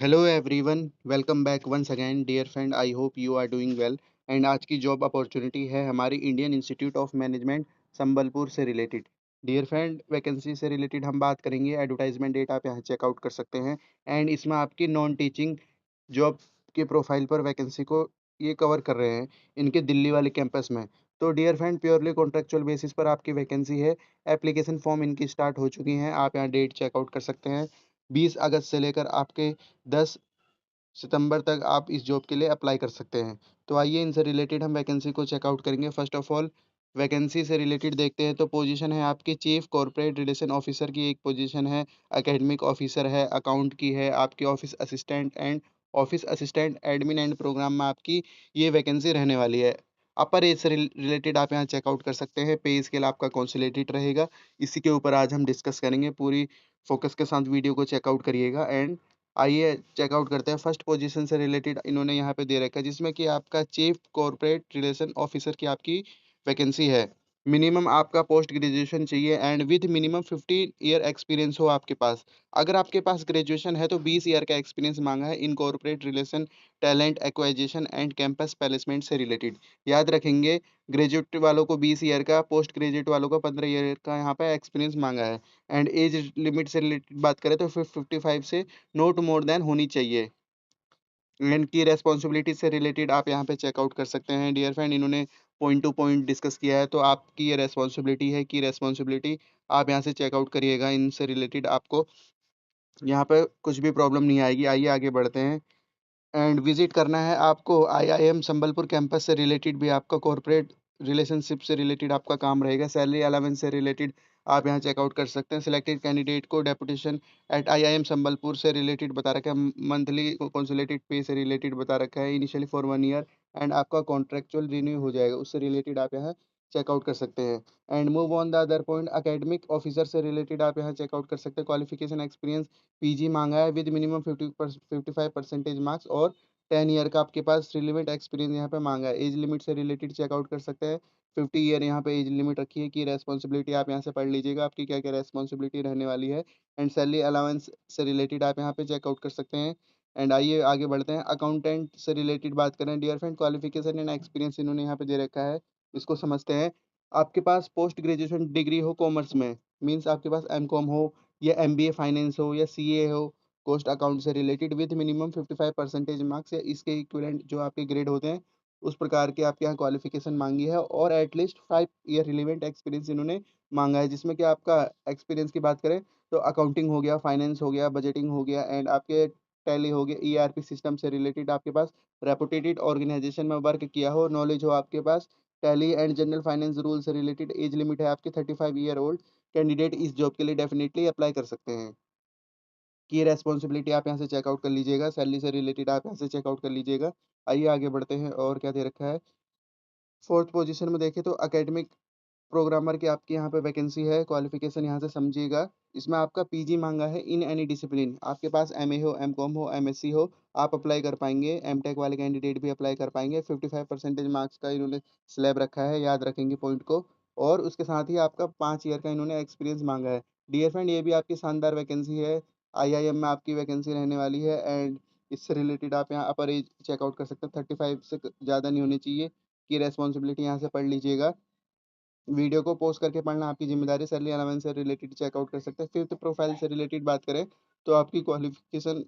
Hello everyone, welcome back once again dear friend. I hope you are doing well. And आज की job opportunity है हमारी Indian Institute of Management Sambalpur से related. Dear friend, vacancy से related हम बात करेंगे। एडवर्टाइजमेंट डेट आप यहाँ चेकआउट कर सकते हैं। एंड इसमें आपकी नॉन टीचिंग जॉब के प्रोफाइल पर वैकेंसी को ये कवर कर रहे हैं इनके दिल्ली वाले कैंपस में। तो dear friend, purely contractual basis पर आपकी वैकेंसी है। एप्लीकेशन फॉर्म इनकी स्टार्ट हो चुकी हैं, आप यहाँ डेट चेकआउट कर सकते हैं। 20 अगस्त से लेकर आपके 10 सितंबर तक आप इस जॉब के लिए अप्लाई कर सकते हैं। तो आइए इनसे रिलेटेड हम वैकेंसी को चेकआउट करेंगे। फर्स्ट ऑफ ऑल वैकेंसी से रिलेटेड देखते हैं तो पोजीशन है आपकी चीफ कॉर्पोरेट रिलेशन ऑफिसर की एक पोजीशन है, एकेडमिक ऑफिसर है, अकाउंट की है, आपकी office assistant admin and programme में आपकी ये वैकेंसी रहने वाली है। अपर एज से रिलेटेड आप यहाँ चेकआउट कर सकते हैं। पे स्केल आपका कॉन्सुलेटेड रहेगा। इसी के ऊपर आज हम डिस्कस करेंगे। पूरी फोकस के साथ वीडियो को चेकआउट करिएगा। एंड आइए चेकआउट करते हैं। फर्स्ट पोजीशन से रिलेटेड इन्होंने यहाँ पे दे रखा है जिसमें कि आपका चीफ कॉर्पोरेट रिलेशन ऑफिसर की आपकी वैकेंसी है। मिनिमम आपका पोस्ट ग्रेजुएशन चाहिए and with minimum 15 year experience हो आपके पास। अगर आपके पास ग्रेजुएशन है तो 20 ईयर का एक्सपीरियंस मांगा है in corporate relation, talent acquisition and campus placement से रिलेटेड। याद रखेंगे, ग्रेजुएट वालों को 20 ईयर का, पोस्ट ग्रेजुएट वालों को 15 ईयर का यहाँ पे एक्सपीरियंस मांगा है। एंड एज लिमिट से रिलेटेड बात करें तो 55 से नोट मोर देन होनी चाहिए। एंड की रेस्पॉन्सिबिलिटी से रिलेटेड आप यहाँ पे चेकआउट कर सकते हैं। डियर फ्रेंड, इन्होंने पॉइंट टू पॉइंट डिस्कस किया है, तो आपकी ये रेस्पॉन्सिबिलिटी है कि रेस्पॉन्सिबिलिटी आप यहाँ से चेकआउट करिएगा। इनसे रिलेटेड आपको यहाँ पे कुछ भी प्रॉब्लम नहीं आएगी। आइए आगे बढ़ते हैं। एंड विजिट करना है आपको आईआईएम संबलपुर कैंपस से रिलेटेड भी आपका कॉर्पोरेट रिलेशनशिप से रिलेटेड आपका काम रहेगा। सैलरी अलाउंस से रिलेटेड आप यहाँ चेकआउट कर सकते हैं। सिलेक्टेड कैंडिडेट को डेपुटेशन एट आईआईएम संबलपुर से रिलेटेड बता रखा है। मंथली कंसोलिडेटेड पे से रिलेटेड बता रखा है, इनिशियली फॉर 1 ईयर। एंड आपका कॉन्ट्रेक्चुअल रिन्यू हो जाएगा, उससे रिलेटेड आप यहाँ चेकआउट कर सकते हैं। And move on the other point, academic officer से रिलेटेड आप यहाँ चेकआउट कर सकते हैं। क्वालिफिकेशन एक्सपीरियंस पीजी मांगा है विद मिनिमम 55% मार्क्स और 10 ईयर का आपके पास रिलेवेंट एक्सपीरियंस यहाँ पे मांगा है। एज लिमिट से रिलेटेड चेकआउट कर सकते हैं। 50 ईयर यहाँ पे एज लिमिट रखी है कि रेस्पॉन्सिबिलिटी आप यहाँ से पढ़ लीजिएगा आपकी क्या क्या रेस्पॉन्सिबिलिटी रहने वाली है। एंड सैलरी अलाउंस से रिलेटेड आप यहाँ पे चेकआउट कर सकते हैं। एंड आइए आगे बढ़ते हैं। अकाउंटेंट से रिलेटेड बात करें dear friend, qualification and experience इन्होंने यहाँ पे दे रखा है, इसको समझते हैं। आपके पास पोस्ट ग्रेजुएशन डिग्री हो कॉमर्स में, मीन्स आपके पास एमकॉम हो या एमबीए फाइनेंस हो या सीए हो, कॉस्ट अकाउंट से रिलेटेड विद मिनिमम 55% मार्क्स या इसके इक्विवेलेंट जो आपके ग्रेड होते हैं उस प्रकार के आपके यहाँ क्वालिफिकेशन मांगी है। और एटलीस्ट 5 ईयर रिलेवेंट एक्सपीरियंस इन्होंने मांगा है, जिसमें कि आपका एक्सपीरियंस की बात करें तो अकाउंटिंग हो गया, फाइनेंस हो गया, बजटिंग हो गया एंड आपके टैली हो गया, ईआरपी सिस्टम से रिलेटेड आपके पास रेपुटेटेड ऑर्गेनाइजेशन में वर्क किया हो, नॉलेज हो आपके पास Tally and general finance rule से रिलेटेड। एज लिमिट है आपकी 35 ईयर ओल्ड। कैंडिडेट इस जॉब के लिए डेफिनेटली अप्लाई कर सकते हैं। की रेस्पॉन्सिबिलिटी आप यहाँ से चेकआउट कर लीजिएगा। सैलरी से रिलेटेड आप यहाँ से चेकआउट कर लीजिएगा। आइए आगे बढ़ते हैं और क्या दे रखा है। फोर्थ पोजीशन में देखें तो एकेडमिक प्रोग्रामर की आपकी यहाँ पे वैकेंसी है। क्वालिफिकेशन यहाँ से समझिएगा, इसमें आपका पीजी मांगा है इन एनी डिसिप्लिन। आपके पास एमए हो, एमकॉम हो, एमएससी हो, आप अप्लाई कर पाएंगे। एमटेक वाले कैंडिडेट भी अप्लाई कर पाएंगे। 55% मार्क्स का इन्होंने स्लैब रखा है, याद रखेंगे पॉइंट को। और उसके साथ ही आपका 5 ईयर का इन्होंने एक्सपीरियंस मांगा है। डियर फ्रेंड, ये भी आपकी शानदार वैकेंसी है। आईआईएम में आपकी वैकेंसी रहने वाली है। एंड इससे रिलेटेड आप यहाँ अपर एज चेकआउट कर सकते हैं। 35 से ज़्यादा नहीं होनी चाहिए। की रेस्पॉन्सिबिलिटी यहाँ से पढ़ लीजिएगा। वीडियो को पॉज़ करके पढ़ना आपकी ज़िम्मेदारी। सैलरी अलाउंस से रिलेटेड चेकआउट कर सकते हैं। फिफ्थ प्रोफाइल से रिलेटेड बात करें तो आपकी क्वालिफ़िकेशन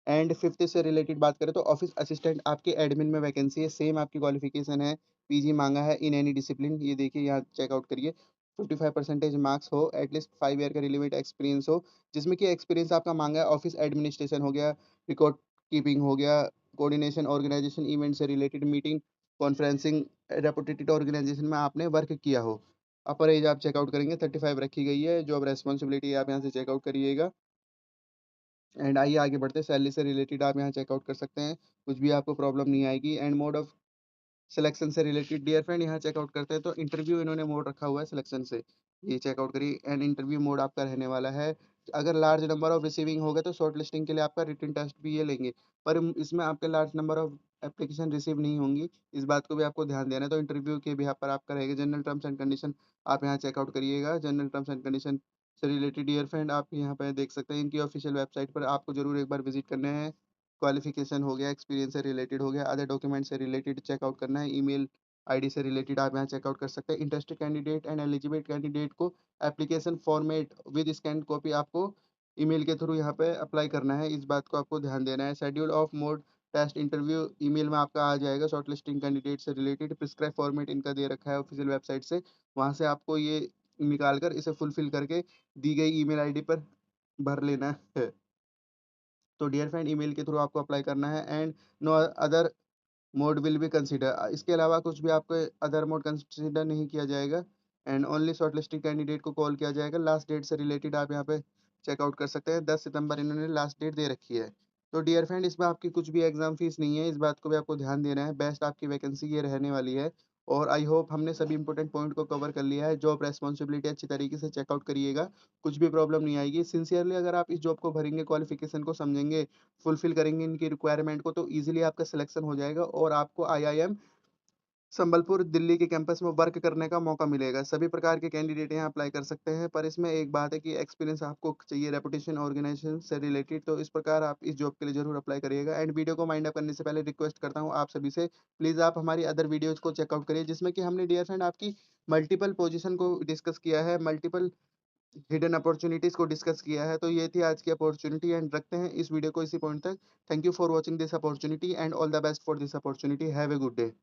एंड फिफ्थ से रिलेटेड बात करें तो ऑफिस असिस्टेंट आपके एडमिन में वैकेंसी है। सेम आपकी क्वालिफ़िकेशन है, पीजी मांगा है इन एनी डिसिप्लिन। ये देखिए यहाँ चेकआउट करिए। 55% मार्क्स हो, एटलीस्ट 5 ईयर का रिलेवेंट एक्सपीरियंस हो, जिसमें कि एक्सपीरियंस आपका मांगा है ऑफिस एडमिनिस्ट्रेशन हो गया, रिकॉर्ड कीपिंग हो गया, कोऑर्डिनेशन, ऑर्गेनाइजेशन, इवेंट से related meeting, conferencing, reputated organisation में आपने वर्क किया हो। अपर एज आप चेकआउट करेंगे 35 रखी गई है। जॉब रेस्पॉन्सिबिलिटी आप यहाँ से चेकआउट करिएगा। एंड आइए आगे बढ़ते हैं। सैलरी से रिलेटेड आप यहाँ चेकआउट कर सकते हैं, कुछ भी आपको प्रॉब्लम नहीं आएगी। एंड मोड ऑफ सिलेक्शन से रिलेटेड डियर फ्रेंड यहाँ चेकआउट करते हैं तो इंटरव्यू इन्होंने मोड रखा हुआ है सिलेक्शन से, ये चेकआउट करिए। एंड इंटरव्यू मोड आपका रहने वाला है। अगर लार्ज नंबर ऑफ रिसीविंग होगा तो शॉर्ट लिस्टिंग के लिए आपका रिटन टेस्ट भी ये लेंगे। पर इसमें आपके large number of application receive नहीं होंगी, इस बात को भी आपको ध्यान देना है। तो इंटरव्यू के भी यहाँ पर आपका रहेगा। जनरल टर्म्स एंड कंडीशन आप यहाँ चेकआउट करिएगा। जनरल टर्म्स एंड कंडीशन से रिलेटेड डियर फ्रेंड आप यहाँ पे देख सकते हैं इनकी ऑफिशियल वेबसाइट पर आपको ज़रूर एक बार विज़िट करना है। क्वालिफ़िकेशन हो गया, एक्सपीरियंस से रिलेटेड हो गया, अदर डॉक्यूमेंट से रिलेटेड चेकआउट करना है, ईमेल आईडी से रिलेटेड आप यहाँ चेकआउट कर सकते हैं। Interested candidate and eligible candidate को application format with scanned copy आपको ईमेल के थ्रू यहाँ पे अप्लाई करना है, इस बात को आपको ध्यान देना है। Schedule of mode test interview email में आपका आ जाएगा, शॉर्टलिस्टिंग कैंडिडेट से रिलेटेड प्रिस्क्राइब फॉर्मेट इनका दे रखा है ऑफिशियल वेबसाइट से, वहाँ से आपको ये निकाल कर इसे फुलफ़िल करके दी गई ईमेल आईडी पर भर लेना है। तो डियर फ्रेंड ईमेल के थ्रू आपको अप्लाई करना है and no other mode will be consider इसके अलावा कुछ भी आपको अदर मोड कंसीडर नहीं किया जाएगा एंड ओनली शॉर्टलिस्टेड कैंडिडेट को कॉल किया जाएगा। लास्ट डेट से रिलेटेड आप यहाँ पे चेकआउट कर सकते हैं, 10 सितंबर इन्होंने लास्ट डेट दे रखी है। तो डियर फ्रेंड इसमें आपकी कुछ भी एग्ज़ाम फ़ीस नहीं है, इस बात को भी आपको ध्यान देना है। बेस्ट आपकी वैकेंसी ये रहने वाली है और आई होप हमने सभी इंपॉर्टेंट पॉइंट को कवर कर लिया है। जॉब रिस्पॉन्सिबिलिटी अच्छी तरीके से चेकआउट करिएगा, कुछ भी प्रॉब्लम नहीं आएगी। सिंसियरली अगर आप इस जॉब को भरेंगे, क्वालिफ़िकेशन को समझेंगे, फुलफ़िल करेंगे इनकी रिक्वायरमेंट को तो ईज़िली आपका सिलेक्शन हो जाएगा और आपको आईआईएम संबलपुर दिल्ली के कैंपस में वर्क करने का मौका मिलेगा। सभी प्रकार के कैंडिडेट यहाँ अप्लाई कर सकते हैं, पर इसमें एक बात है कि एक्सपीरियंस आपको चाहिए रेपुटेशन ऑर्गेनाइजेशन से रिलेटेड, तो इस प्रकार आप इस जॉब के लिए ज़रूर अप्लाई करिएगा। एंड वीडियो को माइंड अप करने से पहले रिक्वेस्ट करता हूँ आप सभी से, प्लीज़ आप हमारी अदर वीडियोज़ को चेकआउट करिए, जिसमें कि हमने डियर फ्रेंड आपकी मल्टीपल पोजीशन को डिस्कस किया है, मल्टीपल हिडन अपॉर्च्युनिटीज़ को डिस्कस किया है। तो ये थी आज की अपॉर्च्युनिटी एंड रखते हैं इस वीडियो को इसी पॉइंट तक। Thank you for watching this opportunity and all the best for this opportunity. Have a good day.